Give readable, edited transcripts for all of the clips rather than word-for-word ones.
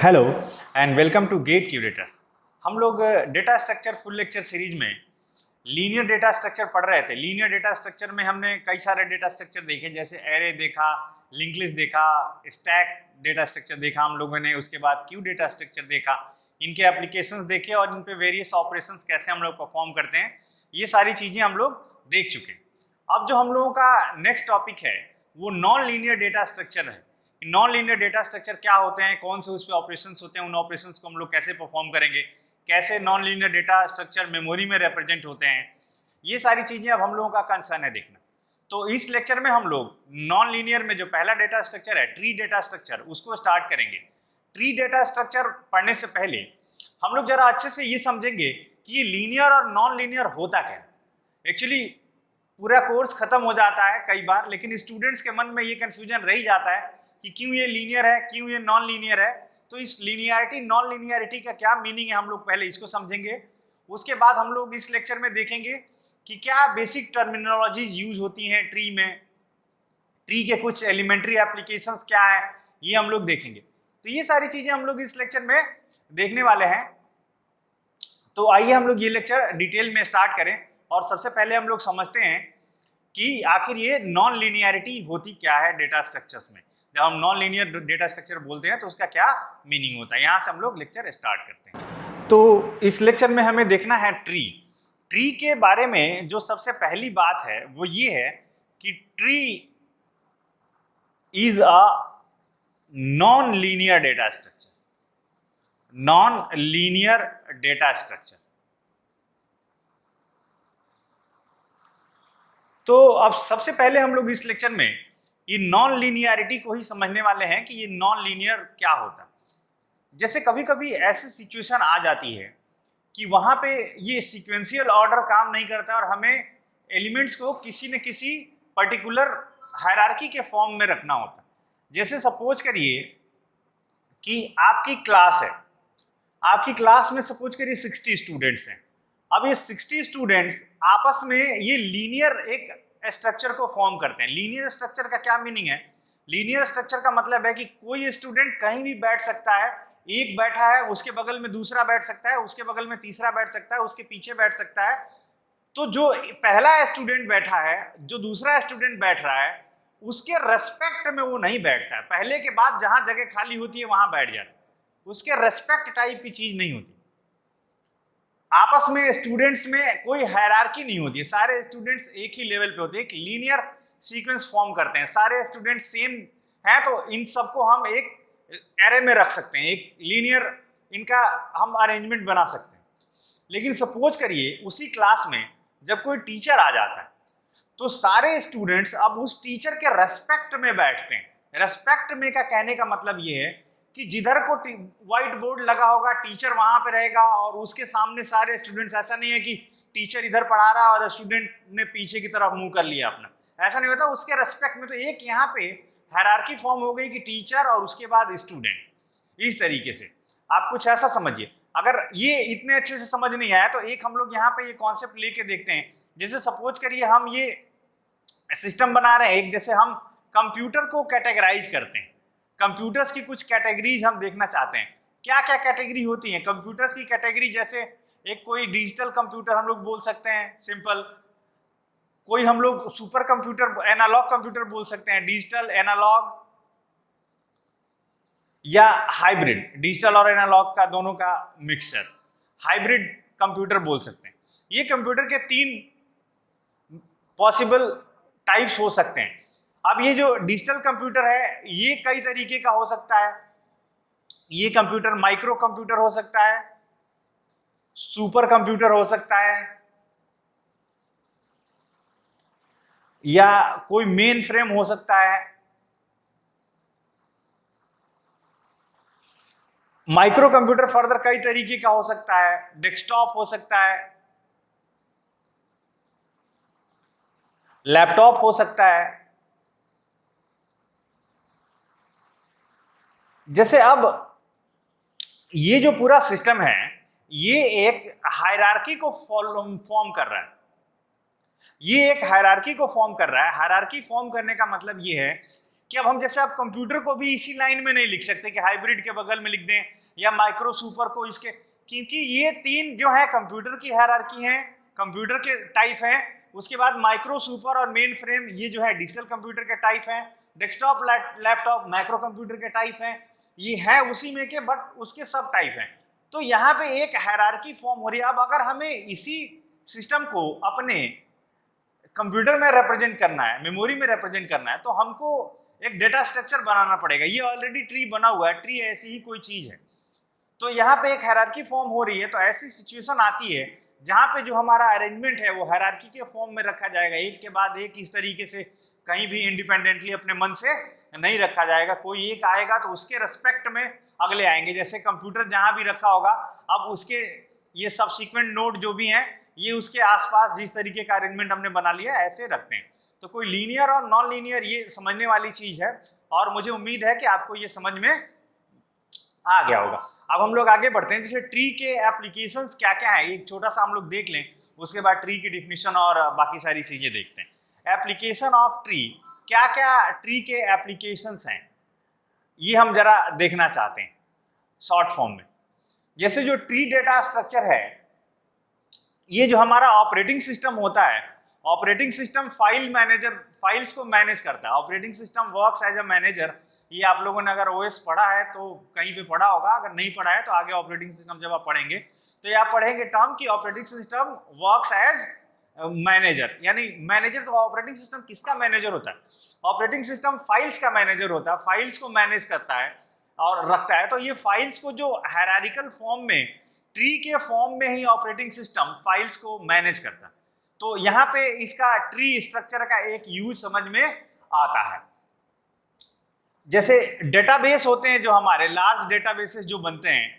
Hello and welcome to GATE curators. हम लोग data structure full lecture series में linear data structure पढ़ रहे थे। लीनियर डेटा स्ट्रक्चर में हमने कई सारे डेटा स्ट्रक्चर देखे, जैसे एरे देखा, लिंक लिस्ट देखा, स्टैक डेटा स्ट्रक्चर देखा हम लोगों ने, उसके बाद क्यू डेटा स्ट्रक्चर देखा, इनके एप्लीकेशंस देखे और इन पे वेरियस ऑपरेशंस कैसे हम लोग परफॉर्म करते हैं, ये सारी चीज़ें हम लोग देख चुके हैं। अब जो हम लोगों का नेक्स्ट टॉपिक है वो नॉन लीनियर डेटा स्ट्रक्चर है। नॉन लीनियर डेटा स्ट्रक्चर क्या होते हैं, कौन से उस पर ऑपरेशंस होते हैं, उन ऑपरेशंस को हम लोग कैसे परफॉर्म करेंगे, कैसे non linear data structure memory में रिप्रेजेंट होते हैं, ये सारी चीजें अब हम लोगों का कंसर्न है देखना। तो इस लेक्चर में हम लोग नॉन लीनियर में जो पहला डेटा स्ट्रक्चर है ट्री डेटा स्ट्रक्चर, उसको स्टार्ट करेंगे। ट्री डेटा स्ट्रक्चर पढ़ने से पहले हम लोग जरा अच्छे से ये समझेंगे कि ये लीनियर और नॉन लीनियर होता क्या है। एक्चुअली पूरा कोर्स खत्म हो जाता है कई बार, लेकिन स्टूडेंट्स के मन में ये कंफ्यूजन रह जाता है कि क्यों ये लीनियर है, क्यों ये नॉन लीनियर है। तो इस लीनियरिटी नॉन लीनियरिटी का क्या मीनिंग है, हम लोग पहले इसको समझेंगे। उसके बाद हम लोग इस लेक्चर में देखेंगे कि क्या बेसिक टर्मिनोलॉजीज यूज होती हैं ट्री में, ट्री के कुछ एलिमेंट्री एप्लीकेशंस क्या है, ये हम लोग देखेंगे। तो ये सारी चीजें हम लोग इस लेक्चर में देखने वाले हैं। तो आइए हम लोग ये लेक्चर डिटेल में स्टार्ट करें और सबसे पहले हम लोग समझते हैं कि आखिर ये नॉन लीनियरिटी होती क्या है डेटा स्ट्रक्चर्स में। जब हम नॉन लीनियर डेटा स्ट्रक्चर बोलते हैं तो उसका क्या मीनिंग होता है, यहाँ से हम लोग लेक्चर स्टार्ट करते हैं। तो इस लेक्चर में हमें देखना है ट्री। ट्री के बारे में जो सबसे पहली बात है वो ये है कि tree is a non linear data structure. Non linear data structure. तो अब सबसे पहले हम लोग इस लेक्चर में ये नॉन लीनियरिटी को ही समझने वाले हैं कि ये नॉन लीनियर क्या होता है। जैसे कभी कभी ऐसी सिचुएशन आ जाती है कि वहां पे ये सीक्वेंशियल ऑर्डर काम नहीं करता और हमें एलिमेंट्स को किसी न किसी पर्टिकुलर हायरार्की के फॉर्म में रखना होता है। जैसे सपोज करिए कि आपकी क्लास है, आपकी क्लास में सपोज करिए 60 स्टूडेंट्स हैं। अब ये 60 स्टूडेंट्स आपस में ये लीनियर एक स्ट्रक्चर को फॉर्म करते हैं। लीनियर स्ट्रक्चर का क्या मीनिंग है? लीनियर स्ट्रक्चर का मतलब है कि कोई स्टूडेंट कहीं भी बैठ सकता है, एक बैठा है उसके बगल में दूसरा बैठ सकता है, उसके बगल में तीसरा बैठ सकता है, उसके पीछे बैठ सकता है। तो जो पहला स्टूडेंट बैठा है, जो दूसरा स्टूडेंट बैठ रहा है, उसके रेस्पेक्ट में वो नहीं बैठता है। पहले के बाद जहां जगह खाली होती है वहां बैठ जाता है, उसके रेस्पेक्ट टाइप की चीज नहीं होती। आपस में स्टूडेंट्स में कोई हायरार्की नहीं होती है, सारे स्टूडेंट्स एक ही लेवल पे होते हैं, एक लीनियर सीक्वेंस फॉर्म करते हैं, सारे स्टूडेंट्स सेम हैं। तो इन सबको हम एक एरे में रख सकते हैं, एक लीनियर इनका हम अरेंजमेंट बना सकते हैं। लेकिन सपोज करिए उसी क्लास में जब कोई टीचर आ जाता है तो सारे स्टूडेंट्स अब उस टीचर के रेस्पेक्ट में बैठते हैं। रेस्पेक्ट में का कहने का मतलब ये है कि जिधर को व्हाइट बोर्ड लगा होगा टीचर वहां पे रहेगा और उसके सामने सारे स्टूडेंट्स। ऐसा नहीं है कि टीचर इधर पढ़ा रहा और स्टूडेंट ने पीछे की तरफ मुंह कर लिया अपना, ऐसा नहीं होता। उसके रेस्पेक्ट में तो एक यहाँ पे हायरार्की फॉर्म हो गई कि टीचर और उसके बाद स्टूडेंट। इस तरीके से आप कुछ ऐसा समझिए। अगर ये इतने अच्छे से समझ नहीं आया तो एक हम लोग यहाँ पे ये कॉन्सेप्ट लेके देखते हैं। जैसे सपोज करिए हम ये सिस्टम बना रहे हैं एक, जैसे हम कंप्यूटर को कैटेगराइज करते हैं। कंप्यूटर्स की कुछ कैटेगरीज हम देखना चाहते हैं, क्या क्या कैटेगरी होती हैं कंप्यूटर्स की। कैटेगरी जैसे एक कोई डिजिटल कंप्यूटर हम लोग बोल सकते हैं, सिंपल। कोई हम लोग सुपर कंप्यूटर, एनालॉग कंप्यूटर बोल सकते हैं, डिजिटल, एनालॉग या हाइब्रिड, डिजिटल और एनालॉग का दोनों का मिक्सचर, हाइब्रिड कंप्यूटर बोल सकते हैं। ये कंप्यूटर के 3 पॉसिबल टाइप्स हो सकते हैं। अब ये जो डिजिटल कंप्यूटर है ये कई तरीके का हो सकता है। ये कंप्यूटर माइक्रो कंप्यूटर हो सकता है, सुपर कंप्यूटर हो सकता है, या कोई मेन फ्रेम हो सकता है। माइक्रो कंप्यूटर फर्दर कई तरीके का हो सकता है, डेस्कटॉप हो सकता है, लैपटॉप हो सकता है। जैसे अब ये जो पूरा सिस्टम है ये एक हायरार्की को फॉर्म कर रहा है। ये एक हायरार्की को फॉर्म कर रहा है। हायरार्की फॉर्म करने का मतलब ये है कि अब हम जैसे आप कंप्यूटर को भी इसी लाइन में नहीं लिख सकते कि हाइब्रिड के बगल में लिख दें या माइक्रो सुपर को इसके, क्योंकि ये तीन जो है कंप्यूटर की हायरार्की है, कंप्यूटर के टाइप हैं। उसके बाद माइक्रो सुपर और मेन फ्रेम ये जो है डिजिटल कंप्यूटर के टाइप हैं। डेस्कटॉप लैपटॉप माइक्रो कंप्यूटर के टाइप हैं। ये है उसी में के बट उसके सब टाइप हैं। तो यहाँ पे एक हायरार्की फॉर्म हो रही है। अब अगर हमें इसी सिस्टम को अपने कंप्यूटर में रिप्रेजेंट करना है, मेमोरी में रिप्रेजेंट करना है, तो हमको एक डेटा स्ट्रक्चर बनाना पड़ेगा। ये ऑलरेडी ट्री बना हुआ है, ट्री ऐसी ही कोई चीज है। तो यहाँ पे एक हायरार्की फॉर्म हो रही है। तो ऐसी सिचुएशन आती है जहाँ पे जो हमारा अरेंजमेंट है वो हायरार्की के फॉर्म में रखा जाएगा, एक के बाद एक इस तरीके से, कहीं भी इंडिपेंडेंटली अपने मन से नहीं रखा जाएगा। कोई एक आएगा तो उसके रेस्पेक्ट में अगले आएंगे। जैसे कंप्यूटर जहाँ भी रखा होगा, अब उसके ये सबसिक्वेंट नोड जो भी हैं ये उसके आसपास जिस तरीके का अरेंजमेंट हमने बना लिया ऐसे रखते हैं। तो कोई लीनियर और नॉन लीनियर ये समझने वाली चीज है, और मुझे उम्मीद है कि आपको ये समझ में आ गया होगा। अब हम लोग आगे बढ़ते हैं, जैसे ट्री के एप्लीकेशंस क्या क्या है, एक छोटा सा हम लोग देख लें, उसके बाद ट्री की डिफिनीशन और बाकी सारी चीजें देखते हैं। एप्लीकेशन ऑफ ट्री, क्या क्या ट्री के एप्लीकेशंस हैं ये हम जरा देखना चाहते हैं शॉर्ट फॉर्म में। जैसे जो ट्री डेटा स्ट्रक्चर है, ये जो हमारा ऑपरेटिंग सिस्टम होता है, operating system file manager, files को मैनेज करता है। Operating system works as a manager. ये आप लोगों ने अगर ओएस पढ़ा है तो कहीं पे पढ़ा होगा, अगर नहीं पढ़ा है तो आगे ऑपरेटिंग सिस्टम जब आप पढ़ेंगे तो ये आप पढ़ेंगे टर्म की operating system works as manager. यानी मैनेजर, तो ऑपरेटिंग सिस्टम किसका मैनेजर होता है? ऑपरेटिंग सिस्टम फाइल्स का मैनेजर होता है, फाइल्स को मैनेज करता है और रखता है। तो ये फाइल्स को जो हायरार्किकल फॉर्म में, ट्री के फॉर्म में ही ऑपरेटिंग सिस्टम फाइल्स को मैनेज करता है। तो यहाँ पे इसका ट्री स्ट्रक्चर का एक यूज समझ में आता है। जैसे डेटाबेस होते हैं जो हमारे लार्ज डेटाबेसेस जो बनते हैं,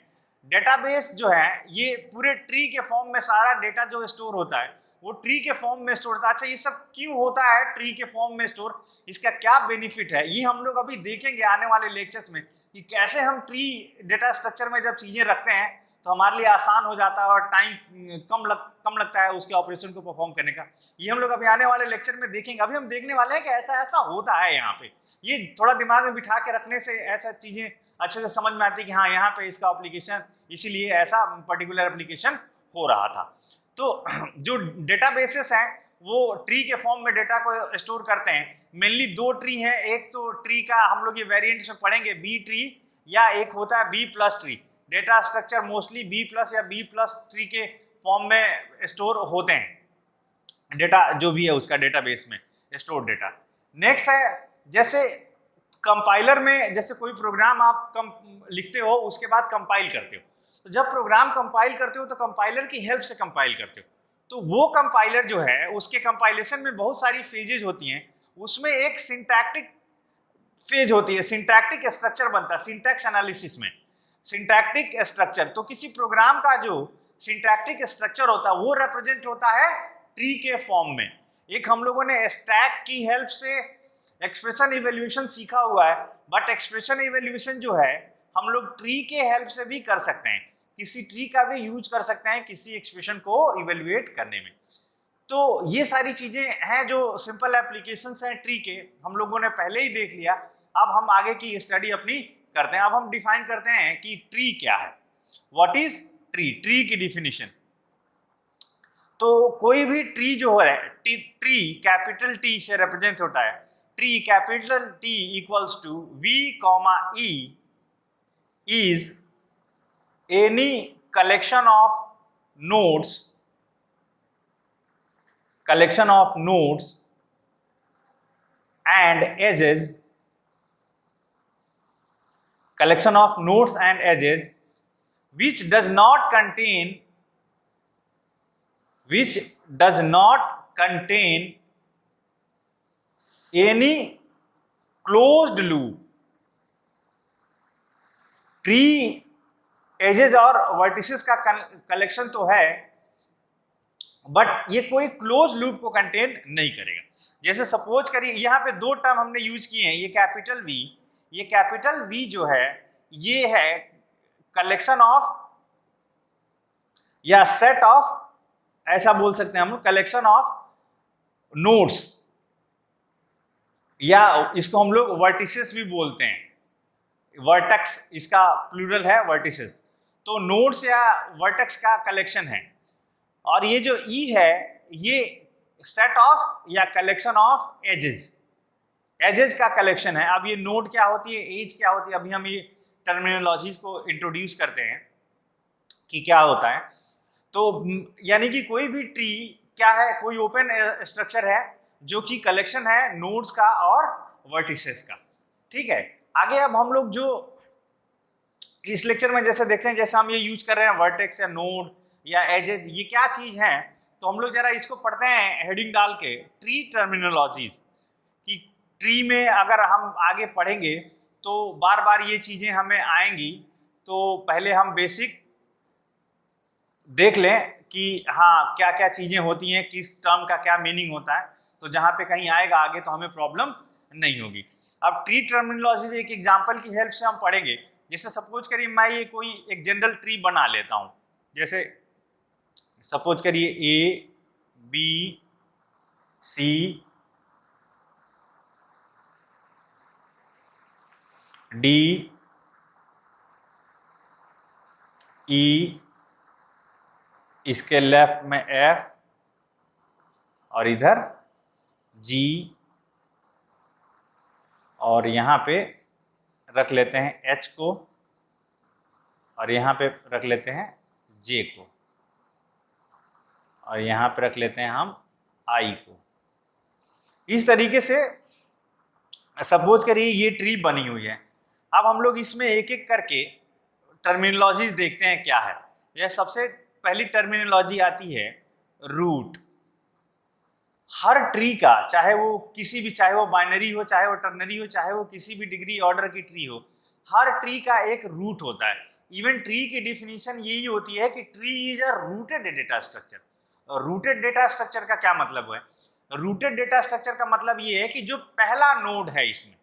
डेटाबेस जो है ये पूरे ट्री के फॉर्म में सारा डेटा जो स्टोर होता है वो ट्री के फॉर्म में स्टोर होता है। अच्छा, ये सब क्यों होता है ट्री के फॉर्म में स्टोर, इसका क्या बेनिफिट है, ये हम लोग अभी देखेंगे आने वाले लेक्चर्स में कि कैसे हम ट्री डेटा स्ट्रक्चर में जब चीजें रखते हैं तो हमारे लिए आसान हो जाता है और टाइम कम लगता है उसके ऑपरेशन को परफॉर्म करने का। ये हम लोग अभी आने वाले लेक्चर में देखेंगे। अभी हम देखने वाले हैं कि ऐसा ऐसा होता है यहाँ पे। ये थोड़ा दिमाग में बिठा के रखने से ऐसा चीजें अच्छे से समझ में आती है कि हाँ यहाँ पे इसका एप्लीकेशन, इसीलिए ऐसा पर्टिकुलर एप्लीकेशन हो रहा था। तो जो डेटाबेसेस हैं वो ट्री के फॉर्म में डेटा को स्टोर करते हैं। मेनली दो ट्री हैं, एक तो ट्री का हम लोग ये वेरिएंट्स में पढ़ेंगे बी ट्री, या एक होता है B plus tree. Data structure mostly B plus या बी प्लस ट्री के फॉर्म में स्टोर होते हैं, डेटा जो भी है उसका डेटाबेस में स्टोर डेटा। नेक्स्ट है, जैसे कंपाइलर में, जैसे कोई प्रोग्राम आप लिखते हो उसके बाद कंपाइल करते हो, तो जब प्रोग्राम कंपाइल करते हो तो कंपाइलर की हेल्प से कंपाइल करते हो। तो वो कंपाइलर जो है उसके कंपाइलेशन में बहुत सारी फेजेज होती हैं। उसमें एक सिंटैक्टिक फेज होती है, सिंटैक्टिक स्ट्रक्चर बनता है सिंटैक्स एनालिसिस में। सिंटैक्टिक स्ट्रक्चर, तो किसी प्रोग्राम का जो सिंटैक्टिक स्ट्रक्चर होता है वो रिप्रेजेंट होता है ट्री के फॉर्म में। एक हम लोगों ने स्टैक की हेल्प से एक्सप्रेशन इवैल्यूएशन सीखा हुआ है, बट एक्सप्रेशन इवैल्यूएशन जो है हम लोग ट्री के हेल्प से भी कर सकते हैं, किसी ट्री का भी यूज कर सकते हैं किसी एक्सप्रेशन को इवैल्यूएट करने में। तो ये सारी चीजें हैं जो सिंपल एप्लीकेशंस हैं ट्री के, हम लोगों ने पहले ही देख लिया। अब हम आगे की स्टडी अपनी करते हैं। अब हम डिफाइन करते हैं कि ट्री क्या है, व्हाट इज ट्री, ट्री की डिफिनीशन। तो कोई भी ट्री जो है, ट्री कैपिटल टी से रिप्रेजेंट होता है। Tree capital T equals to V comma E is any collection of nodes, collection of nodes and edges, collection of nodes and edges which does not contain any closed loop। Tree edges और vertices का collection तो है, but ये कोई close loop को contain नहीं करेगा। जैसे सपोज करिए यहाँ पे दो टर्म हमने यूज किए हैं, ये कैपिटल वी, ये कैपिटल वी जो है ये है कलेक्शन ऑफ या सेट ऑफ, ऐसा बोल सकते हैं हम, कलेक्शन ऑफ नोड्स। या इसको हम लोग वर्टिसेस भी बोलते हैं, वर्टेक्स इसका प्लूरल है वर्टिसेस। तो नोड्स या वर्टेक्स का कलेक्शन है। और ये जो ई है ये सेट ऑफ या कलेक्शन ऑफ एजेस, एजेस का कलेक्शन है। अब ये नोड क्या होती है, एज क्या होती है, अभी हम ये टर्मिनोलॉजीज को इंट्रोड्यूस करते हैं कि क्या होता है। तो यानी कि कोई भी ट्री क्या है, कोई ओपन स्ट्रक्चर है जो कि कलेक्शन है नोड्स का और वर्टिसेस का। ठीक है, आगे अब हम लोग जो इस लेक्चर में जैसे देखते हैं, जैसे हम ये यूज कर रहे हैं वर्टेक्स या नोड या एजेस, ये क्या चीज है, तो हम लोग जरा इसको पढ़ते हैं हेडिंग डाल के, ट्री टर्मिनोलॉजीज। कि ट्री में अगर हम आगे पढ़ेंगे तो बार बार ये चीजें हमें आएंगी, तो पहले हम बेसिक देख लें कि हाँ क्या क्या चीजें होती हैं, किस टर्म का क्या मीनिंग होता है, तो जहां पे कहीं आएगा आगे तो हमें प्रॉब्लम नहीं होगी। अब ट्री टर्मिनोलॉजी एक एग्जांपल की हेल्प से हम पढ़ेंगे। जैसे सपोज करिए मैं ये कोई एक जनरल ट्री बना लेता हूं, जैसे सपोज करिए A B C D E, इसके लेफ्ट में एफ और इधर जी, और यहाँ पे रख लेते हैं एच को, और यहाँ पे रख लेते हैं जे को, और यहाँ पे रख लेते हैं हम आई को। इस तरीके से सपोज करिए ये ट्री बनी हुई है। अब हम लोग इसमें एक एक करके टर्मिनोलॉजीज देखते हैं क्या है। यह सबसे पहली टर्मिनोलॉजी आती है रूट। हर ट्री का, चाहे वो किसी भी, चाहे वो बाइनरी हो, चाहे वो टर्नरी हो, चाहे वो किसी भी डिग्री ऑर्डर की ट्री हो, हर ट्री का एक रूट होता है। इवन ट्री की डिफिनीशन यही होती है कि tree is a rooted data structure. Rooted data structure का क्या मतलब है? रूटेड डेटा स्ट्रक्चर का मतलब ये है कि जो पहला नोड है इसमें,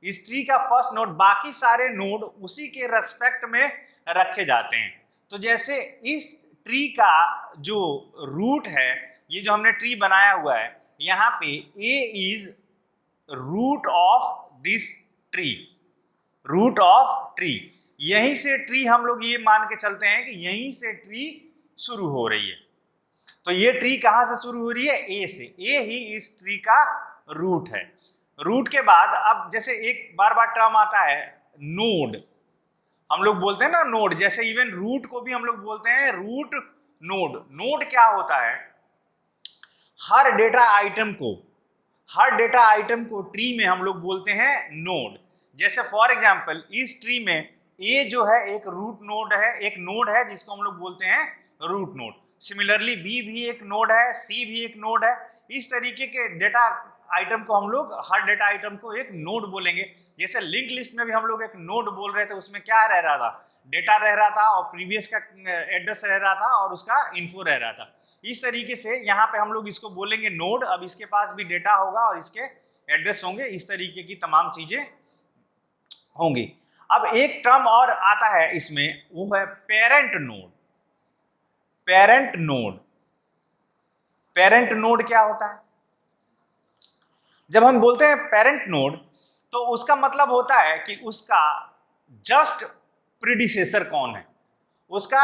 इस ट्री का फर्स्ट नोड, बाकी सारे नोड उसी के रेस्पेक्ट में रखे जाते हैं। तो जैसे इस ट्री का जो रूट है, ये जो हमने ट्री बनाया हुआ है, यहाँ पे A is root of this tree, root of tree. यहीं से ट्री हम लोग ये मान के चलते हैं कि यहीं से ट्री शुरू हो रही है। तो ये ट्री कहाँ से शुरू हो रही है? A से। A ही इस ट्री का रूट है। रूट के बाद अब जैसे एक बार बार टर्म आता है नोड, हम लोग बोलते हैं ना नोड, जैसे इवन रूट को भी हम लोग बोलते हैं रूट नोड। नोड क्या होता है? हर डेटा आइटम को ट्री में हम लोग बोलते हैं नोड। जैसे फॉर एग्जांपल इस ट्री में ए जो है एक रूट नोड है, एक नोड है जिसको हम लोग बोलते हैं रूट नोड। सिमिलरली बी भी एक नोड है, सी भी एक नोड है। इस तरीके के डेटा आइटम को हम लोग, हर डेटा आइटम को एक नोड बोलेंगे। जैसे लिंक लिस्ट में भी हम लोग एक नोड बोल रहे थे, उसमें क्या रह रहा था? डेटा रह रहा था, और प्रीवियस का एड्रेस रह रहा था, और उसका इन्फो रह रहा था। इस तरीके से यहाँ पे हम लोग इसको बोलेंगे नोड। अब इसके पास भी डेटा होगा और इसके एड्रेस होंगे, इस तरीके की तमाम चीजें होंगी। अब एक टर्म और आता है इसमें, वो है parent node. Parent node, parent node क्या होता है? जब हम बोलते हैं पेरेंट नोड, तो उसका मतलब होता है कि उसका जस्ट प्रीडिसेसर कौन है, उसका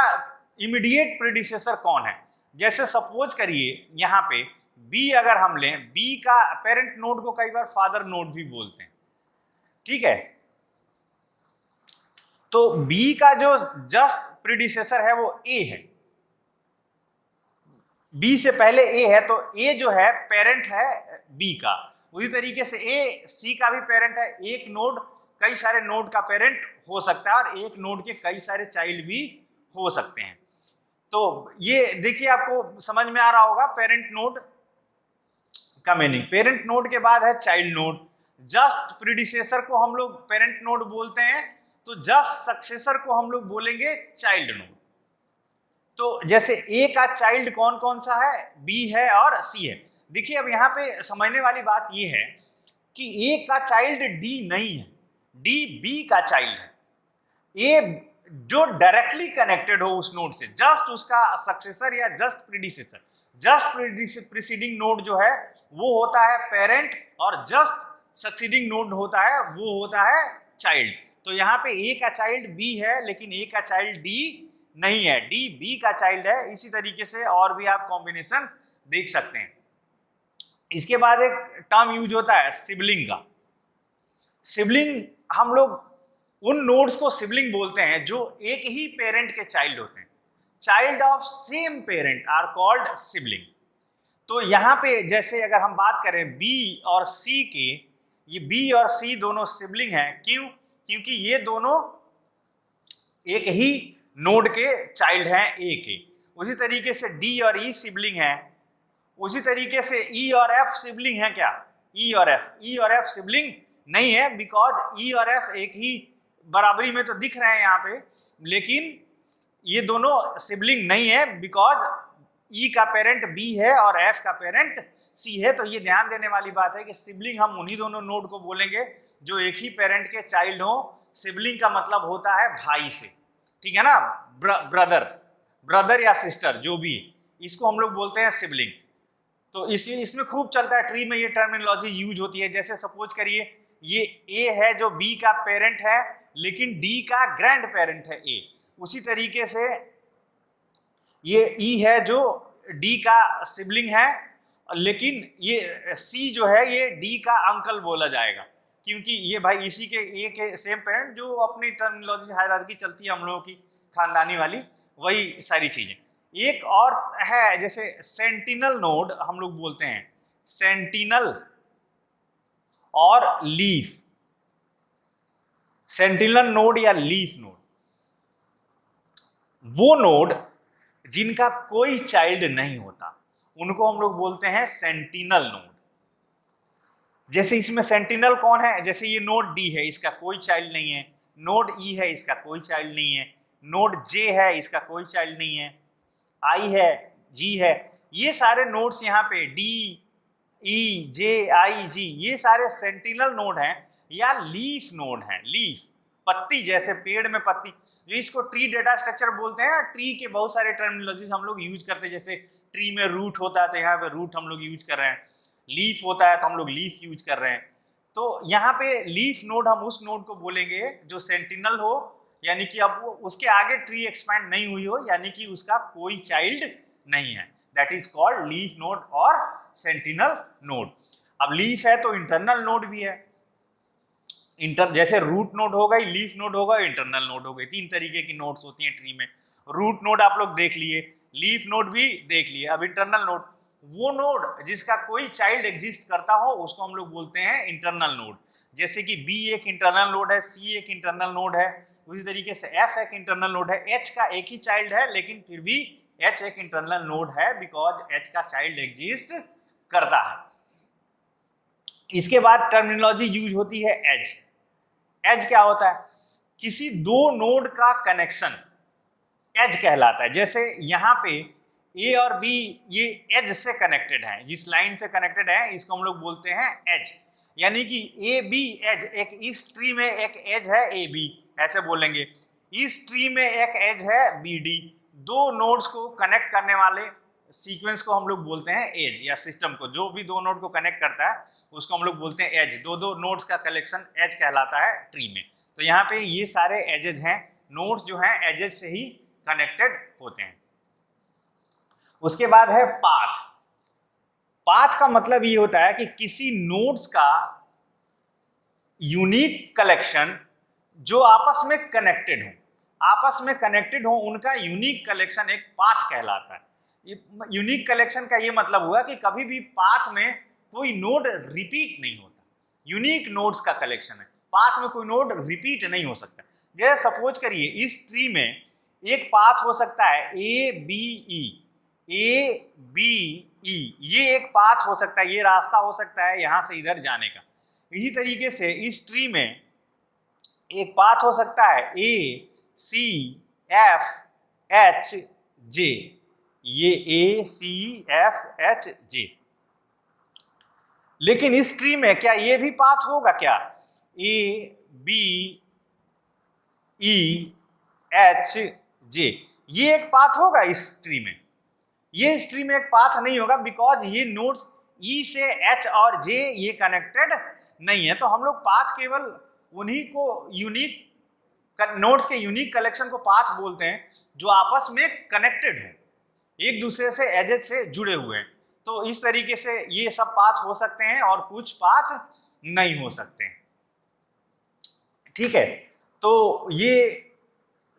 इमीडिएट प्रीडिसेसर कौन है। जैसे सपोज करिए यहाँ पे बी अगर हम लें, बी का पेरेंट नोड को कई बार फादर नोड भी बोलते हैं, ठीक है। तो बी का जो जस्ट प्रीडिसेसर है वो ए है, बी से पहले ए है, तो ए जो है पेरेंट है बी का। उसी तरीके से ए सी का भी पेरेंट है। एक नोड कई सारे नोड का पेरेंट हो सकता है, और एक नोड के कई सारे चाइल्ड भी हो सकते हैं। तो ये देखिए आपको समझ में आ रहा होगा पेरेंट नोड का मीनिंग। पेरेंट नोड के बाद है चाइल्ड नोड। जस्ट प्रीडिसेसर को हम लोग पेरेंट नोड बोलते हैं, तो जस्ट सक्सेसर को हम लोग बोलेंगे चाइल्ड नोड। तो जैसे ए का चाइल्ड कौन कौन सा है? बी है और सी है। देखिए अब यहाँ पे समझने वाली बात ये है कि ए का चाइल्ड डी नहीं है, डी बी का चाइल्ड है। ए जो डायरेक्टली कनेक्टेड हो उस नोड से, जस्ट उसका सक्सेसर या just predecessor, just preceding node जो है वो होता है पेरेंट, और जस्ट सक्सीडिंग नोड होता है वो होता है चाइल्ड। तो यहाँ पे ए का चाइल्ड बी है लेकिन ए का चाइल्ड डी नहीं है, डी बी का चाइल्ड है। इसी तरीके से और भी आप कॉम्बिनेशन देख सकते हैं। इसके बाद एक टर्म यूज होता है सिबलिंग का। सिबलिंग हम लोग उन नोड्स को सिबलिंग बोलते हैं जो एक ही पेरेंट के चाइल्ड होते हैं। Child of same parent are called sibling. तो यहाँ पे जैसे अगर हम बात करें बी और सी के, ये बी और सी दोनों सिबलिंग हैं। क्यों? क्योंकि ये दोनों एक ही नोड के चाइल्ड हैं ए के। उसी तरीके से डी और ई सिबलिंग हैं। उसी तरीके से ई और एफ सिबलिंग है क्या? ई और एफ सिबलिंग नहीं है, बिकॉज ई और एफ एक ही बराबरी में तो दिख रहे हैं यहाँ पे, लेकिन ये दोनों सिबलिंग नहीं है बिकॉज ई का पेरेंट बी है और एफ का पेरेंट सी है। तो ये ध्यान देने वाली बात है कि सिबलिंग हम उन्हीं दोनों नोड को बोलेंगे जो एक ही पेरेंट के चाइल्ड हो। सिबलिंग का मतलब होता है भाई से, ठीक है ना, ब्रदर या सिस्टर जो भी, इसको हम लोग बोलते हैं सिबलिंग। तो इसमें खूब चलता है, ट्री में ये टर्मिनोलॉजी यूज होती है। जैसे सपोज करिए ये ए है जो बी का पेरेंट है लेकिन डी का ग्रैंड पेरेंट है ए। उसी तरीके से ये ई है जो डी का सिबलिंग है लेकिन ये सी जो है ये डी का अंकल बोला जाएगा, क्योंकि ये भाई इसी के ए के सेम पेरेंट, जो अपनी टर्मिनोलॉजी हायरार्की चलती है हम लोगों की खानदानी वाली, वही सारी चीजें। एक और है जैसे सेंटिनल नोड हम लोग बोलते हैं, सेंटिनल और लीफ। सेंटिनल नोड या लीफ नोड वो नोड जिनका कोई चाइल्ड नहीं होता, उनको हम लोग बोलते हैं सेंटिनल नोड। जैसे इसमें सेंटिनल कौन है? जैसे ये नोड डी है, इसका कोई चाइल्ड नहीं है। नोड ई है, इसका कोई चाइल्ड नहीं है। नोड जे है, इसका कोई चाइल्ड नहीं है। आई है, जी है, ये सारे नोड्स यहाँ पे डी ई जे आई जी, ये सारे सेंटिनल नोड हैं या लीफ नोड हैं। लीफ पत्ती, जैसे पेड़ में पत्ती, जो इसको ट्री डेटा स्ट्रक्चर बोलते हैं। ट्री के बहुत सारे टर्मिनोलॉजीज हम लोग यूज करते हैं, जैसे ट्री में रूट होता है तो यहाँ पे रूट हम लोग यूज कर रहे हैं, लीफ होता है तो हम लोग लीफ यूज कर रहे हैं। तो यहाँ पे लीफ नोड हम उस नोड को बोलेंगे जो सेंटिनल हो, यानी कि अब उसके आगे ट्री एक्सपैंड नहीं हुई हो, यानी कि उसका कोई चाइल्ड नहीं है, that is called leaf node और सेंटिनल नोड। अब लीफ है तो इंटरनल नोड भी है। जैसे रूट नोड हो गई, लीफ नोड होगा, इंटरनल नोड हो गई। तीन तरीके की नोड्स होती हैं ट्री में। रूट नोड आप लोग देख लिए, लीफ नोड भी देख लिए। अब इंटरनल नोड, वो नोड जिसका कोई चाइल्ड एग्जिस्ट करता हो उसको हम लोग बोलते हैं इंटरनल नोड। जैसे कि बी एक इंटरनल नोड है, सी एक इंटरनल नोड है, उसी तरीके से एफ एक इंटरनल नोड है। एच का एक ही चाइल्ड है लेकिन फिर भी एच एक इंटरनल नोड है बिकॉज एच का चाइल्ड एग्जिस्ट करता है। इसके बाद टर्मिनोलॉजी यूज होती है एज। एज क्या होता है? किसी दो नोड का कनेक्शन एज कहलाता है। जैसे यहाँ पे ए और बी ये एज से कनेक्टेड है, जिस लाइन से कनेक्टेड है इसको हम लोग बोलते हैं एज। यानी कि ए बी एज, एक इस ट्री में एक एज है ए बी, ऐसे बोलेंगे। इस ट्री में एक एज है बी डी। दो नोड्स को कनेक्ट करने वाले सीक्वेंस को हम लोग बोलते हैं एज, या सिस्टम को जो भी दो नोड को कनेक्ट करता है उसको हम लोग बोलते हैं एज। दो नोड्स का कलेक्शन एज कहलाता है ट्री में। तो यहाँ पे ये सारे एजेज हैं, नोड्स जो हैं एजेज से ही कनेक्टेड होते हैं। उसके बाद है पाथ। पाथ का मतलब ये होता है कि किसी नोड्स का यूनिक कलेक्शन जो आपस में कनेक्टेड हो, उनका यूनिक कलेक्शन एक पाथ कहलाता है। यूनिक कलेक्शन का ये मतलब हुआ कि कभी भी पाथ में कोई नोड रिपीट नहीं होता। यूनिक नोड्स का कलेक्शन है, पाथ में कोई नोड रिपीट नहीं हो सकता। जैसे सपोज करिए इस ट्री में एक पाथ हो सकता है ए बी ई, ये एक पाथ हो सकता है, ये रास्ता हो सकता है यहां से इधर जाने का। इसी तरीके से इस ट्री में एक पाथ हो सकता है ए सी एफ एच जे, ये ए सी एफ एच जे। लेकिन इस ट्री में क्या ये भी पाथ होगा क्या? A B E H J, ये एक पाथ होगा इस ट्री में? ये इस ट्री में एक पाथ नहीं होगा बिकॉज ये नोड्स ई से एच और जे ये कनेक्टेड नहीं है, तो हम लोग पाथ केवल उन्हीं को यूनिक नोड्स के यूनिक कलेक्शन को पाथ बोलते हैं जो आपस में कनेक्टेड है, एक दूसरे से एजेज से जुड़े हुए हैं। तो इस तरीके से ये सब पाथ हो सकते हैं और कुछ पाथ नहीं हो सकते हैं। ठीक है, तो ये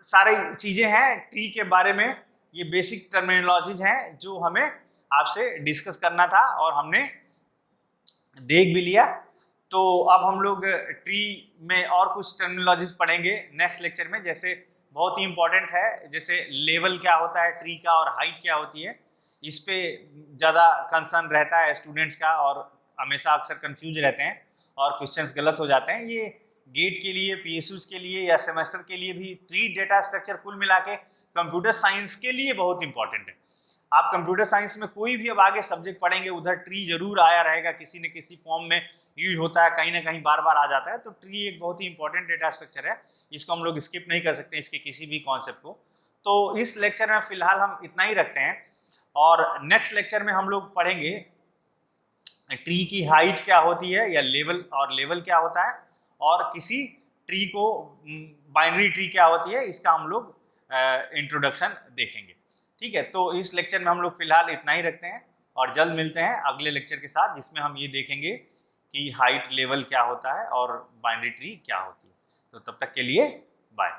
सारी चीजें हैं ट्री के बारे में, ये बेसिक टर्मिनोलॉजीज हैं जो हमें आपसे डिस्कस करना था और हमने देख भी लिया। तो अब हम लोग ट्री में और कुछ टर्मिनोलॉजीज पढ़ेंगे नेक्स्ट लेक्चर में, जैसे बहुत ही इंपॉर्टेंट है, जैसे लेवल क्या होता है ट्री का और हाइट क्या होती है, इस पे ज़्यादा कंसर्न रहता है स्टूडेंट्स का और हमेशा अक्सर कंफ्यूज रहते हैं और क्वेश्चंस गलत हो जाते हैं। ये गेट के लिए, पीएसयूज के लिए या सेमेस्टर के लिए भी ट्री डेटा स्ट्रक्चर कुल मिला के कंप्यूटर साइंस के लिए बहुत इंपॉर्टेंट है। आप कंप्यूटर साइंस में कोई भी अब आगे सब्जेक्ट पढ़ेंगे उधर ट्री जरूर आया रहेगा, किसी न किसी फॉर्म में यूज होता है, कहीं ना कहीं बार बार आ जाता है। तो ट्री एक बहुत ही इंपॉर्टेंट डेटा स्ट्रक्चर है, इसको हम लोग स्किप नहीं कर सकते इसके किसी भी कॉन्सेप्ट को। तो इस लेक्चर में फिलहाल हम इतना ही रखते हैं और नेक्स्ट लेक्चर में हम लोग पढ़ेंगे ट्री की हाइट क्या होती है या लेवल क्या होता है, और किसी ट्री को बाइनरी ट्री क्या होती है, इसका हम लोग इंट्रोडक्शन देखेंगे। ठीक है, तो इस लेक्चर में हम लोग फिलहाल इतना ही रखते हैं और जल्द मिलते हैं अगले लेक्चर के साथ, जिसमें हम ये देखेंगे कि हाइट लेवल क्या होता है और बाइनरी ट्री क्या होती है। तो तब तक के लिए बाय।